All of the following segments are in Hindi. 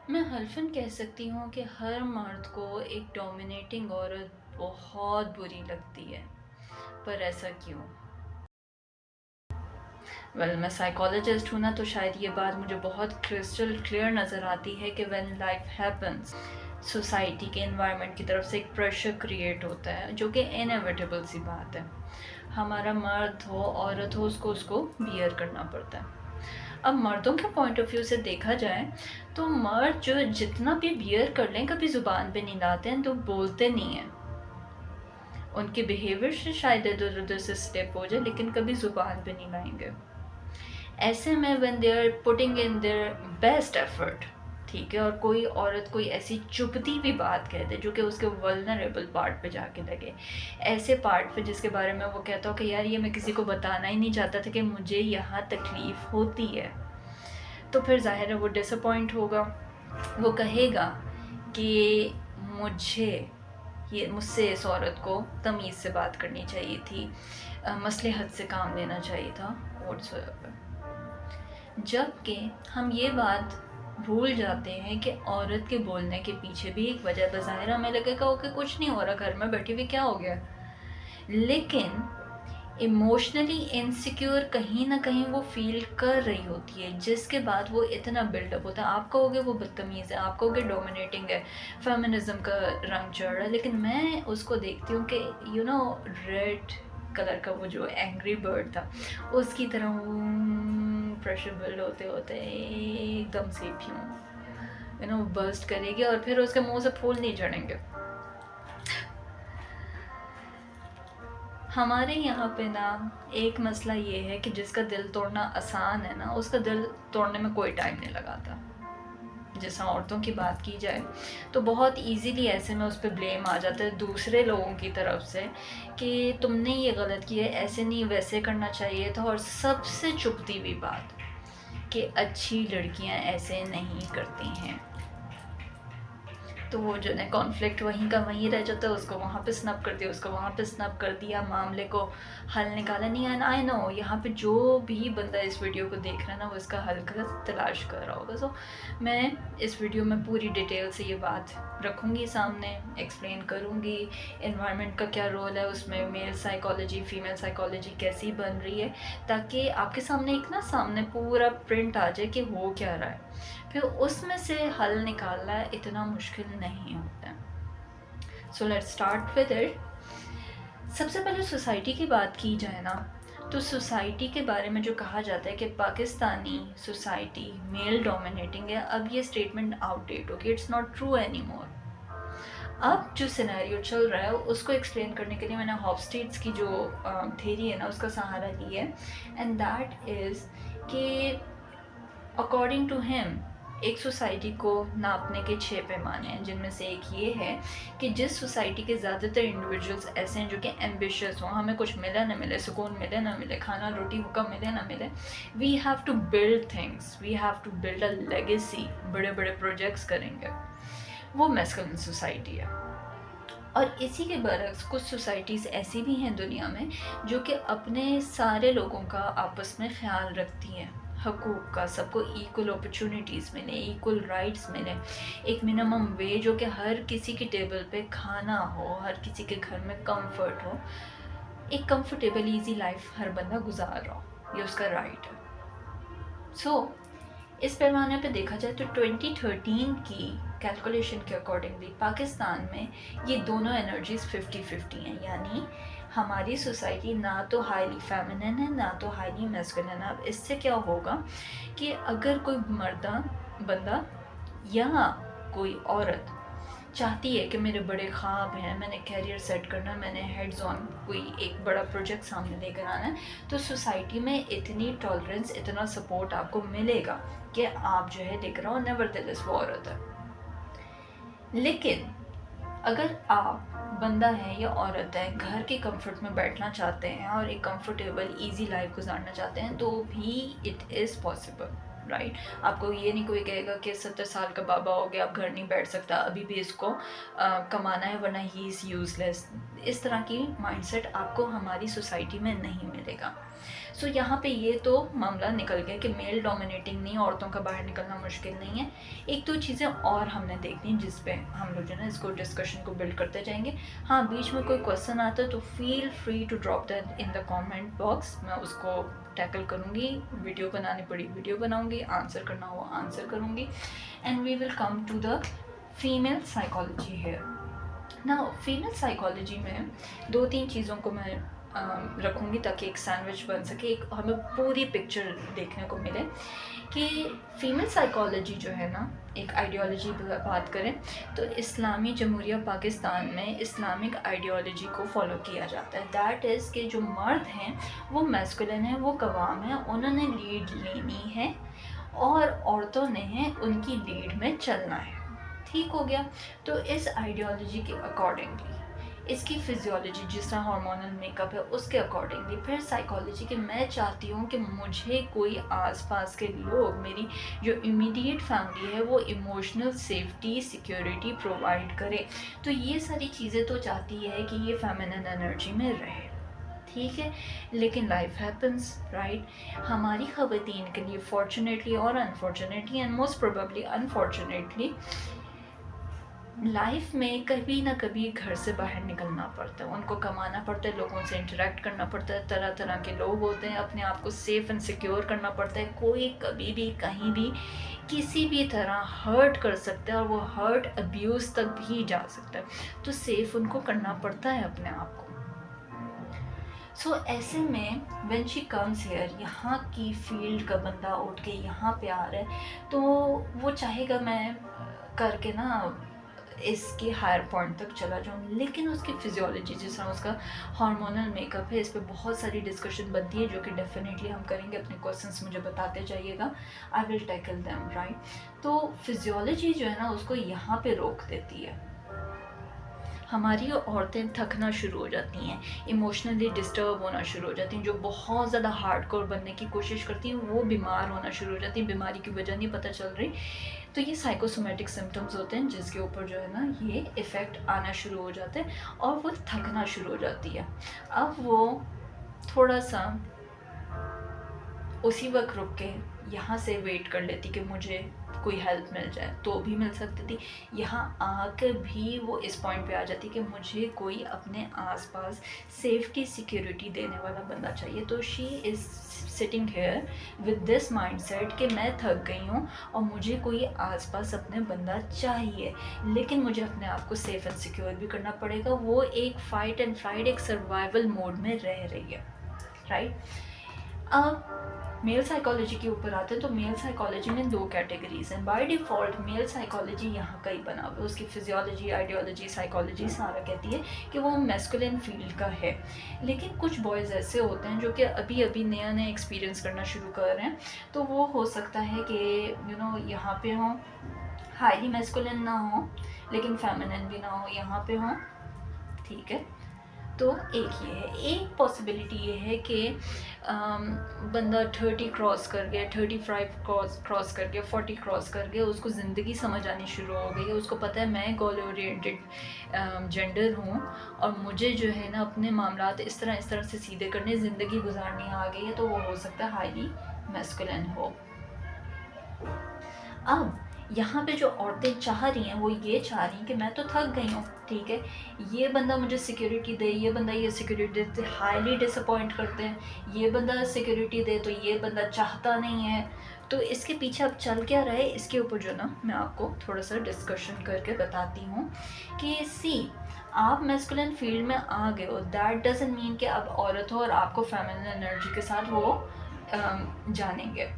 मैं हल्फ़न कह सकती हूँ कि हर मर्द को एक डोमिनेटिंग औरत बहुत बुरी लगती है, पर ऐसा क्यों? मैं साइकोलॉजिस्ट हूँ ना, तो शायद ये बात मुझे बहुत क्रिस्टल क्लियर नज़र आती है कि व्हेन लाइफ हैपन्स, सोसाइटी के एनवायरनमेंट की तरफ से एक प्रेशर क्रिएट होता है, जो कि इनएविटेबल सी बात है। हमारा मर्द हो, औरत हो, उसको बियर करना पड़ता है। अब मर्दों के पॉइंट ऑफ व्यू से देखा जाए तो मर्द जो जितना भी बियर कर लें, कभी ज़ुबान पे नहीं लाते हैं, तो बोलते नहीं हैं। उनके बिहेवियर से शायद इधर उधर से स्टेप हो जाए, लेकिन कभी ज़ुबान पे नहीं लाएंगे। ऐसे में when they are putting in their best effort, ठीक है, और कोई औरत कोई ऐसी चुभती भी बात कह दे जो कि उसके वल्नरेबल पार्ट पे जाके लगे, ऐसे पार्ट पे जिसके बारे में वो कहता हो कि यार ये मैं किसी को बताना ही नहीं चाहता था कि मुझे यहाँ तकलीफ़ होती है, तो फिर ज़ाहिर है वो डिसअपॉइंट होगा। वो कहेगा कि मुझे ये मुझसे इस औरत को तमीज़ से बात करनी चाहिए थी, मसलहत से काम लेना चाहिए था, व्हाट्सएवर। जबकि हम ये बात भूल जाते हैं कि औरत के बोलने के पीछे भी एक वजह, बज़ाहिर हमें लगेगा कि कुछ नहीं हो रहा, घर में बैठी हुई क्या हो गया, लेकिन इमोशनली इनसिक्योर कहीं ना कहीं वो फील कर रही होती है, जिसके बाद वो इतना बिल्डअप होता है। आप कहोगे वो बदतमीज़ है, आप कहोगे डोमिनेटिंग है, फेमिनिज्म का रंग चढ़ रहा है, लेकिन मैं उसको देखती हूँ कि रेड कलर का वो जो एंग्री बर्ड था, उसकी तरह प्रेशर बिल्ड होते होते एकदम से बर्स्ट करेगी और फिर उसके मुंह से फूल नहीं झड़ेंगे। हमारे यहाँ पे ना एक मसला ये है कि जिसका दिल तोड़ना आसान है ना, उसका दिल तोड़ने में कोई टाइम नहीं लगाता। जैसा औरतों की बात की जाए तो बहुत इजीली ऐसे में उस पर ब्लेम आ जाता है दूसरे लोगों की तरफ से कि तुमने ये गलत किया है, ऐसे नहीं वैसे करना चाहिए था। और सबसे चुभती हुई बात कि अच्छी लड़कियां ऐसे नहीं करती हैं, तो वो जो है कॉन्फ्लिक्ट वहीं का वहीं रह जाता है, उसको वहाँ पे स्नप कर दिया, उसको वहाँ पे स्नप कर दिया, मामले को हल निकाला नहीं। एंड आई नो यहाँ पे जो भी बंदा इस वीडियो को देख रहा है ना, वो इसका हल का तलाश कर रहा होगा। सो मैं इस वीडियो में पूरी डिटेल से ये बात रखूँगी सामने, एक्सप्लेन करूँगी एनवायरनमेंट का क्या रोल है उसमें, मेल साइकोलॉजी फीमेल साइकोलॉजी कैसी बन रही है, ताकि आपके सामने एक ना सामने पूरा प्रिंट आ जाए कि हो क्या रहा है, फिर उसमें से हल निकालना इतना मुश्किल नहीं होता है। So let's start with it. सबसे पहले सोसाइटी की बात की जाए ना, तो सोसाइटी के बारे में जो कहा जाता है कि पाकिस्तानी सोसाइटी मेल डोमिनेटिंग है, अब ये स्टेटमेंट आउटडेट हो गई, it's not true any more. अब जो सिनेरियो चल रहा है उसको एक्सप्लेन करने के लिए मैंने हॉफस्टेड्स की जो थेरी है ना, उसका सहारा लिया है। एंड दैट इज़ कि अकॉर्डिंग टू हिम एक सोसाइटी को नापने के 6 पैमाने हैं, जिनमें से एक ये है कि जिस सोसाइटी के ज़्यादातर इंडिविजुअल्स ऐसे हैं जो कि एम्बिशियस हों, हमें कुछ मिले ना मिले, सुकून मिले ना मिले, खाना रोटी हुक्का मिले ना मिले, we have to build things, we have to build a legacy, बड़े बड़े प्रोजेक्ट्स करेंगे, वो मैस्कुलिन सोसाइटी है। और इसी के बरक्स कुछ सोसाइटीज़ ऐसी भी हैं दुनिया में जो कि अपने सारे लोगों का आपस में ख्याल रखती हैं, हकूक़ का, सबको इक्वल अपॉर्चुनिटीज़ मिले, इक्वल राइट्स मिले, एक मिनिमम वे जो कि हर किसी की टेबल पे खाना हो, हर किसी के घर में कंफर्ट हो, एक कंफर्टेबल ईजी लाइफ हर बंदा गुजार रहा हो, ये उसका राइट है। सो इस पैमाने पे देखा जाए तो 2013 की कैलकुलेशन के अकॉर्डिंगली पाकिस्तान में ये दोनों एनर्जीज 50-50 हैं, यानी हमारी सोसाइटी ना तो हाईली फेमिनिन है ना तो हाईली मैस्कुलिन है। अब इससे क्या होगा कि अगर कोई मर्दा बंदा या कोई औरत चाहती है कि मेरे बड़े ख्वाब हैं, मैंने कैरियर सेट करना है, मैंने हेड्स ऑन कोई एक बड़ा प्रोजेक्ट सामने लेकर आना है, तो सोसाइटी में इतनी टॉलरेंस, इतना सपोर्ट आपको मिलेगा कि आप जो है लेकर आओ, नेवरदलेस वो औरत है। लेकिन अगर आप बंदा है या औरत है, घर के कंफर्ट में बैठना चाहते हैं और एक कंफर्टेबल ईजी लाइफ गुजारना चाहते हैं, तो भी इट इज़ पॉसिबल, राइट। आपको ये नहीं कोई कहेगा कि 70 साल का बाबा हो गया, अब घर नहीं बैठ सकता, अभी भी इसको कमाना है वरना ही इज़ यूज़लेस। इस तरह की माइंडसेट आपको हमारी सोसाइटी में नहीं मिलेगा। सो यहाँ पे ये तो मामला निकल गया कि मेल डोमिनेटिंग नहीं, औरतों का बाहर निकलना मुश्किल नहीं है। एक दो चीज़ें और हमने देखनी जिस पे हम लोग जो है ना इसको डिस्कशन को बिल्ड करते जाएंगे। हाँ, बीच में कोई क्वेश्चन आता है तो feel free to drop that in the comment box, मैं उसको टैकल करूँगी। वीडियो बनानी पड़ी वीडियो बनाऊँगी, आंसर करना हो आंसर करूँगी। And we will come to the female psychology here. ना फीमेल साइकोलॉजी में 2-3 चीज़ों को मैं रखूँगी ताकि एक सैंडविच बन सके, एक हमें पूरी पिक्चर देखने को मिले कि फ़ीमेल साइकोलॉजी जो है ना, एक आइडियोलॉजी बात करें तो इस्लामी जमहूरिया पाकिस्तान में इस्लामिक आइडियोलॉजी को फॉलो किया जाता है। दैट इज़ कि जो मर्द हैं वो मैस्कुलिन है, वो कवाम है, उन्होंने लीड लेनी है और औरतों ने उनकी लीड में चलना है। ठीक हो गया। तो इस आइडियोलॉजी के अकॉर्डिंगली इसकी फिजियोलॉजी जिस तरह हार्मोनल मेकअप है उसके अकॉर्डिंगली फिर साइकोलॉजी कि मैं चाहती हूँ कि मुझे कोई आसपास के लोग, मेरी जो इमीडिएट फैमिली है वो इमोशनल सेफ्टी सिक्योरिटी प्रोवाइड करे। तो ये सारी चीज़ें तो चाहती है कि ये फेमिनिन एनर्जी में रहे। ठीक है, लेकिन लाइफ हैपन्स, राइट। हमारी ख़वातीन के लिए फॉर्चुनेटली और unfortunately and most probably unfortunately life में कभी ना कभी घर से बाहर निकलना पड़ता है, उनको कमाना पड़ता है, लोगों से इंटरेक्ट करना पड़ता है, तरह तरह के लोग होते हैं, अपने आप को सेफ़ एंड सिक्योर करना पड़ता है। कोई कभी भी कहीं भी किसी भी तरह हर्ट कर सकता है और वो हर्ट अब्यूज़ तक भी जा सकता है, तो सेफ़ उनको करना पड़ता है अपने आप को। सो ऐसे में व्हेन शी कम्स हेयर, यहाँ की फील्ड का बंदा उठ के यहाँ पे आ रहा है तो वो चाहेगा मैं करके ना इसके हायर पॉइंट तक चला जाऊँ, लेकिन उसकी फिजियोलॉजी जिस तरह उसका हार्मोनल मेकअप है, इस पर बहुत सारी डिस्कशन बनती है जो कि डेफिनेटली हम करेंगे। अपने क्वेश्चंस मुझे बताते जाइएगा, I will tackle them, right. तो फिजियोलॉजी जो है ना उसको यहाँ पे रोक देती है। हमारी औरतें थकना शुरू हो जाती हैं, इमोशनली डिस्टर्ब होना शुरू हो जाती हैं, जो बहुत ज़्यादा हार्डकोर बनने की कोशिश करती हैं वो बीमार होना शुरू हो जाती हैं, बीमारी की वजह नहीं पता चल रही। तो ये साइकोसोमेटिक सिम्टम्स होते हैं जिसके ऊपर जो है ना ये इफ़ेक्ट आना शुरू हो जाते हैं और वो थकना शुरू हो जाती है। अब वो थोड़ा सा उसी वक्त रुक के यहाँ से वेट कर लेती कि मुझे कोई हेल्प मिल जाए, तो भी मिल सकती थी। यहाँ आकर भी वो इस पॉइंट पे आ जाती कि मुझे कोई अपने आसपास सेफ्टी सिक्योरिटी देने वाला बंदा चाहिए। तो she is sitting here with this mindset कि मैं थक गई हूँ और मुझे कोई आसपास अपने बंदा चाहिए, लेकिन मुझे अपने आप को सेफ एंड सिक्योर भी करना पड़ेगा। वो एक फाइट एंड फ्लाइट, एक सर्वाइवल मोड में रह रही है, राइट। अब मेल साइकोलॉजी के ऊपर आते हैं तो मेल साइकोलॉजी में 2 कैटेगरीज हैं। बाय डिफ़ॉल्ट मेल साइकोलॉजी यहाँ का ही बना हुआ है, उसकी फिजियोलॉजी, आइडियोलॉजी, साइकोलॉजी सारा कहती है कि वो मैस्कुलिन फील्ड का है। लेकिन कुछ बॉयज़ ऐसे होते हैं जो कि अभी अभी नया नया एक्सपीरियंस करना शुरू कर रहे हैं, तो वो हो सकता है कि यहाँ पे हों, हाईली मैस्कुलिन ना हो लेकिन फेमिनिन भी ना हो, यहाँ पे हों, ठीक है। तो एक ये है। एक पॉसिबिलिटी ये है कि बंदा 30 क्रॉस कर गया, 35 क्रॉस कर गया, 40 क्रॉस कर गया, उसको ज़िंदगी समझ आनी शुरू हो गई है, उसको पता है मैं गोल ओरिएंटेड जेंडर हूँ और मुझे जो है ना अपने मामलात इस तरह से सीधे करने, ज़िंदगी गुजारनी आ गई है, तो वो हो सकता है हाईली मैस्कुलिन हो। अब यहाँ पे जो औरतें चाह रही हैं वो ये चाह रही हैं कि मैं तो थक गई हूँ, ठीक है, ये बंदा मुझे सिक्योरिटी दे, ये बंदा ये सिक्योरिटी देते हाईली डिसअपॉइंट करते हैं, ये बंदा सिक्योरिटी दे तो ये बंदा चाहता नहीं है। तो इसके पीछे अब चल क्या रहा है, इसके ऊपर जो ना मैं आपको थोड़ा सा डिस्कशन करके बताती हूँ कि आप मैस्कुलिन फील्ड में आ गए हो, दैट डजंट मीन कि अब औरत हो और आपको फेमिनिन एनर्जी के साथ वो जानेंगे।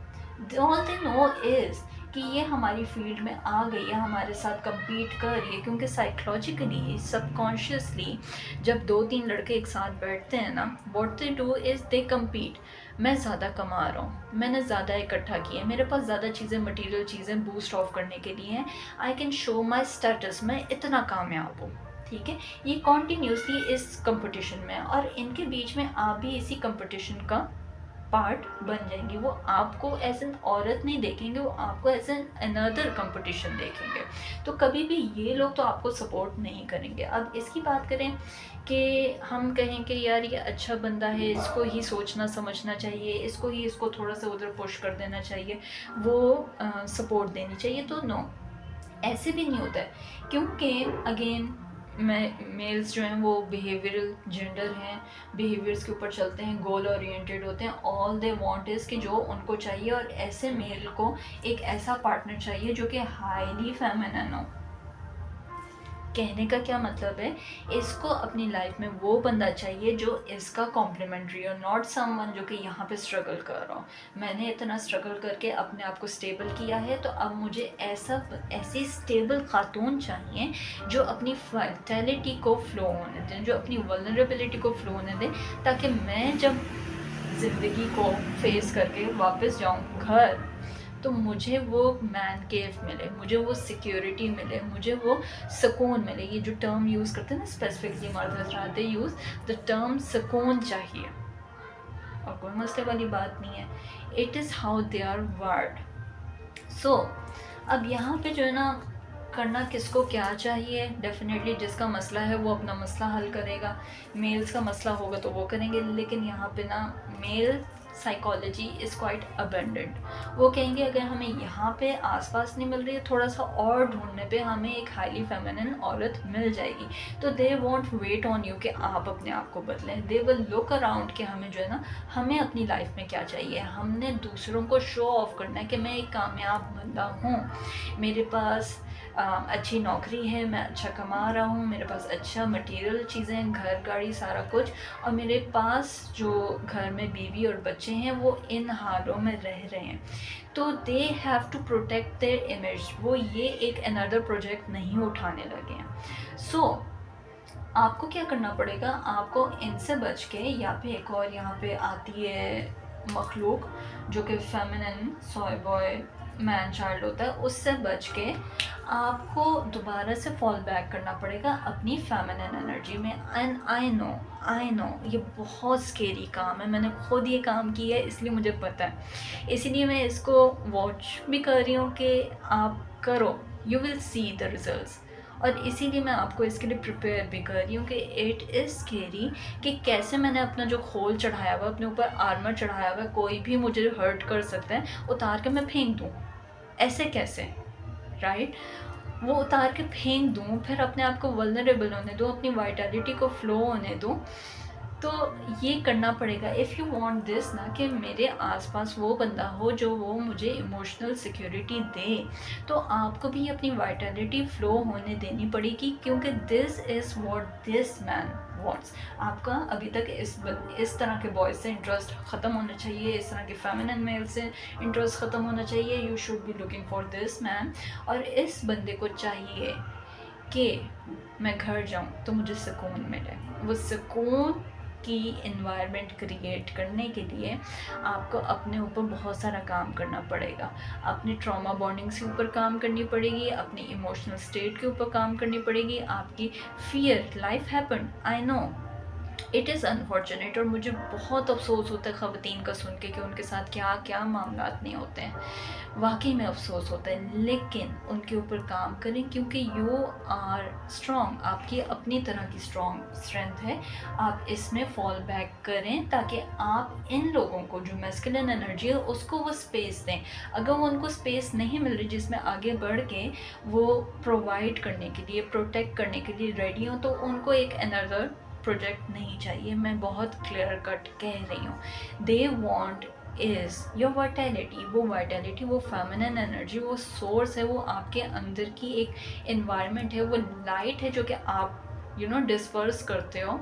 ऑल दे नो इज़ कि ये हमारी फील्ड में आ गई है, हमारे साथ compete कर रही है, क्योंकि साइकोलॉजिकली सबकॉन्शियसली जब 2-3 लड़के एक साथ बैठते हैं ना, what they do is they compete। मैं ज़्यादा कमा रहा हूँ, मैंने ज़्यादा इकट्ठा किया है, मेरे पास ज़्यादा चीज़ें, मटेरियल चीज़ें बूस्ट ऑफ करने के लिए हैं, I can show my status, मैं इतना कामयाब हूँ, ठीक है। ये कॉन्टीन्यूसली इस कंपटीशन में, और इनके बीच में आप भी इसी कंपटीशन का पार्ट बन जाएंगी। वो आपको एज एन औरत नहीं देखेंगे, वो आपको एज एन अनदर कंपटीशन देखेंगे। तो कभी भी ये लोग तो आपको सपोर्ट नहीं करेंगे। अब इसकी बात करें कि हम कहें कि यार ये अच्छा बंदा है, इसको ही सोचना समझना चाहिए, इसको थोड़ा सा उधर पुश कर देना चाहिए, वो सपोर्ट देनी चाहिए, तो नो, ऐसे भी नहीं होता है। क्योंकि अगेन मेल्स जो हैं वो बिहेवियरल जेंडर हैं, बिहेवियर्स के ऊपर चलते हैं, गोल ओरिएंटेड होते हैं। ऑल दे वांट इज़ कि जो उनको चाहिए, और ऐसे मेल को एक ऐसा पार्टनर चाहिए जो कि हाईली फेमिनिन हो। कहने का क्या मतलब है, इसको अपनी लाइफ में वो बंदा चाहिए जो इसका कॉम्प्लीमेंट्री हो, नॉट समवन जो कि यहाँ पे स्ट्रगल कर रहा हो। मैंने इतना स्ट्रगल करके अपने आप को स्टेबल किया है, तो अब मुझे ऐसी स्टेबल खातून चाहिए जो अपनी वाइटैलिटी को फ्लो होने दें, जो अपनी वल्नरेबिलिटी को फ्लो होने दें, ताकि मैं जब ज़िंदगी को फेस करके वापस जाऊँ घर, तो मुझे वो मैन केव मिले, मुझे वो सिक्योरिटी मिले, मुझे वो सुकून मिले। ये जो टर्म यूज़ करते हैं ना स्पेसिफिकली मर्द हजरात, दे यूज़ द टर्म सुकून चाहिए, और कोई मसले वाली बात नहीं है। It is how they are word. So अब यहाँ पे जो है ना, करना किसको क्या चाहिए, डेफिनेटली जिसका मसला है वो अपना मसला हल करेगा, मेल्स का मसला होगा तो वो करेंगे। लेकिन यहाँ पे ना male psychology is quite abundant. वो कहेंगे अगर हमें यहाँ पे आसपास नहीं मिल रही है, थोड़ा सा और ढूंढने पे हमें एक हाईली फेमिनिन औरत मिल जाएगी। तो they won't wait on you कि आप अपने आप को बदलें। दे विल लुक अराउंड कि हमें जो है ना, हमें अपनी लाइफ में क्या चाहिए। हमने दूसरों को शो ऑफ करना है कि मैं एक कामयाब बंदा हूँ, मेरे पास अच्छी नौकरी है, मैं अच्छा कमा रहा हूँ, मेरे पास अच्छा मटेरियल चीज़ें, घर गाड़ी सारा कुछ, और मेरे पास जो घर में बीवी और बच्चे हैं वो इन हालों में रह रहे हैं। तो they have to protect their image. वो ये एक अनदर प्रोजेक्ट नहीं उठाने लगे हैं। सो आपको क्या करना पड़ेगा, आपको इनसे बच के, या फिर एक और यहाँ पे आती है मखलूक जो कि feminine soy boy man child होता है, उससे बच के आपको दोबारा से फॉल बैक करना पड़ेगा अपनी फेमिनिन एनर्जी में। एंड आई नो ये बहुत स्केरी काम है, मैंने खुद ये काम किया है, इसलिए मुझे पता है, इसीलिए मैं इसको वॉच भी कर रही हूँ कि आप करो, you will see the results. और इसीलिए मैं आपको इसके लिए प्रिपेयर भी कर रही हूँ कि इट इज़ स्केरी कि कैसे मैंने अपना जो खोल चढ़ाया हुआ, अपने ऊपर आर्मर चढ़ाया हुआ, कोई भी मुझे हर्ट कर सकता है, उतार के मैं फेंक दूँ, ऐसे कैसे, राइट? वो उतार के फेंक दूँ, फिर अपने आप को वल्नरेबल होने दूँ, अपनी वाइटैलिटी को फ्लो होने दूँ। तो ये करना पड़ेगा इफ़ यू वांट दिस, ना कि मेरे आसपास वो बंदा हो जो वो मुझे इमोशनल सिक्योरिटी दे। तो आपको भी अपनी वाइटैलिटी फ्लो होने देनी पड़ेगी, क्योंकि this is what this man wants. आपका अभी तक इस तरह के बॉयज़ से इंटरेस्ट ख़त्म होना चाहिए, इस तरह के फेमिनिन मेल से इंटरेस्ट ख़त्म होना चाहिए। You should be looking for this man. और इस बंदे को चाहिए कि मैं घर जाऊँ तो मुझे सुकून मिले। वो सुकून की इन्वायरमेंट क्रिएट करने के लिए आपको अपने ऊपर बहुत सारा काम करना पड़ेगा। अपनी ट्रॉमा बॉन्डिंग्स के ऊपर काम करनी पड़ेगी, अपनी इमोशनल स्टेट के ऊपर काम करनी पड़ेगी, आपकी fear, life happen, I know it is unfortunate. और मुझे बहुत अफसोस होता है ख़वातीन का सुन के कि उनके साथ क्या क्या मामला नहीं होते हैं, वाकई में अफसोस होता है। लेकिन उनके ऊपर काम करें, क्योंकि यू आर स्ट्रॉन्ग, आपकी अपनी तरह की स्ट्रेंथ है। आप इसमें फॉल बैक करें ताकि आप इन लोगों को जो मैस्कुलिन एनर्जी है उसको वो स्पेस दें। अगर वो उनको स्पेस नहीं मिल रही जिसमें आगे बढ़ के वो प्रोवाइड करने के लिए, प्रोटेक्ट करने के लिए रेडी हो, तो उनको एक अनदर प्रोजेक्ट नहीं चाहिए। मैं बहुत क्लियर कट कह रही हूँ। They want is your vitality. वो वाइटैलिटी, वो फेमिनिन एनर्जी, वो सोर्स है, वो आपके अंदर की एक इन्वायरमेंट है, वो लाइट है जो कि आप डिस्पर्स करते हो,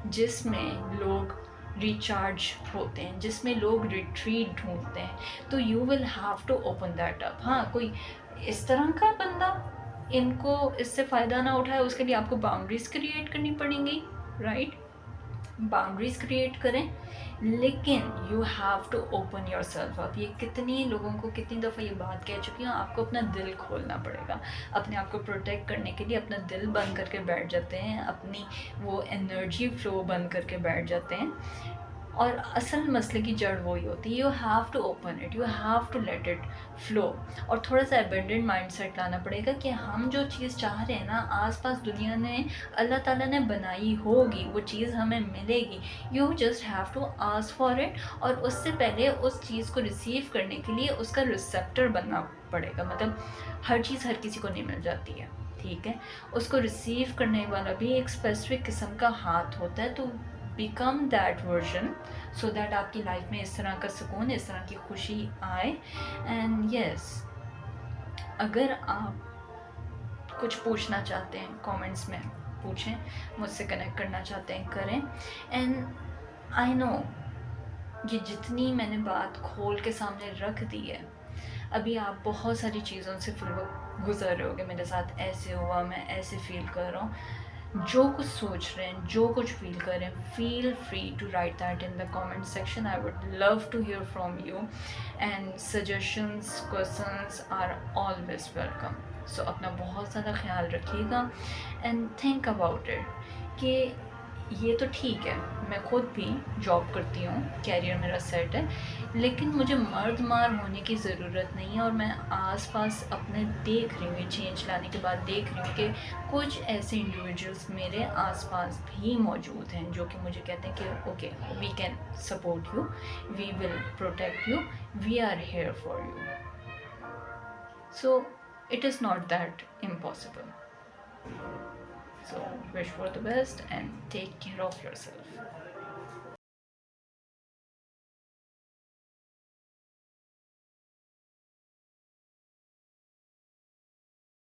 जिसमें लोग रिचार्ज होते हैं, जिसमें लोग रिट्रीट ढूंढते हैं। तो you will have to open that up. हाँ, कोई इस तरह का बंदा इनको इससे फ़ायदा ना उठाए, उसके लिए आपको बाउंड्रीज़ क्रिएट करनी पड़ेंगी, राइट? बाउंड्रीज क्रिएट करें, लेकिन you have to open yourself up. ये कितनी लोगों को कितनी दफ़ा ये बात कह चुकी हूँ, आपको अपना दिल खोलना पड़ेगा। अपने आप को प्रोटेक्ट करने के लिए अपना दिल बंद करके बैठ जाते हैं, अपनी वो एनर्जी फ्लो बंद करके बैठ जाते हैं। और असल मसले की जड़ वही होती है, you have to open it, you have to let it flow. और थोड़ा सा एबेंडेंट माइंडसेट लाना पड़ेगा कि हम जो चीज़ चाह रहे हैं ना, आसपास दुनिया ने, अल्लाह ताला ने बनाई होगी, वो चीज़ हमें मिलेगी। You just have to ask for it, और उससे पहले उस चीज़ को रिसीव करने के लिए उसका रिसेप्टर बनना पड़ेगा। मतलब हर चीज़ हर किसी को नहीं मिल जाती है, ठीक है। उसको रिसीव करने वाला भी एक स्पेसिफिक किस्म का हाथ होता है। तो become that version, so that आपकी लाइफ में इस तरह का सुकून, इस तरह की खुशी आए। एंड यस, अगर आप कुछ पूछना चाहते हैं कमेंट्स में पूछें, मुझसे कनेक्ट करना चाहते हैं करें। एंड आई नो ये जितनी मैंने बात खोल के सामने रख दी है, अभी आप बहुत सारी चीज़ों से गुजर रहे होगे, मेरे साथ ऐसे हुआ, मैं ऐसे फील कर रहा हूँ। जो कुछ सोच रहे हैं, जो कुछ फील कर रहे हैं, feel free to write that in the comment section. I would love to hear from you, and suggestions, questions are always welcome. So अपना बहुत ज़्यादा ख्याल रखिएगा, एंड थिंक अबाउट इट कि ये तो ठीक है, मैं खुद भी जॉब करती हूँ, कैरियर मेरा सेट है, लेकिन मुझे मर्द मार होने की ज़रूरत नहीं है। और मैं आसपास अपने देख रही हूँ, चेंज लाने के बाद देख रही हूँ कि कुछ ऐसे इंडिविजुअल्स मेरे आसपास भी मौजूद हैं जो कि मुझे कहते हैं कि okay, we can support you, we will protect you, we are here for you. So it is not that impossible. So wish for the best and take care of yourself.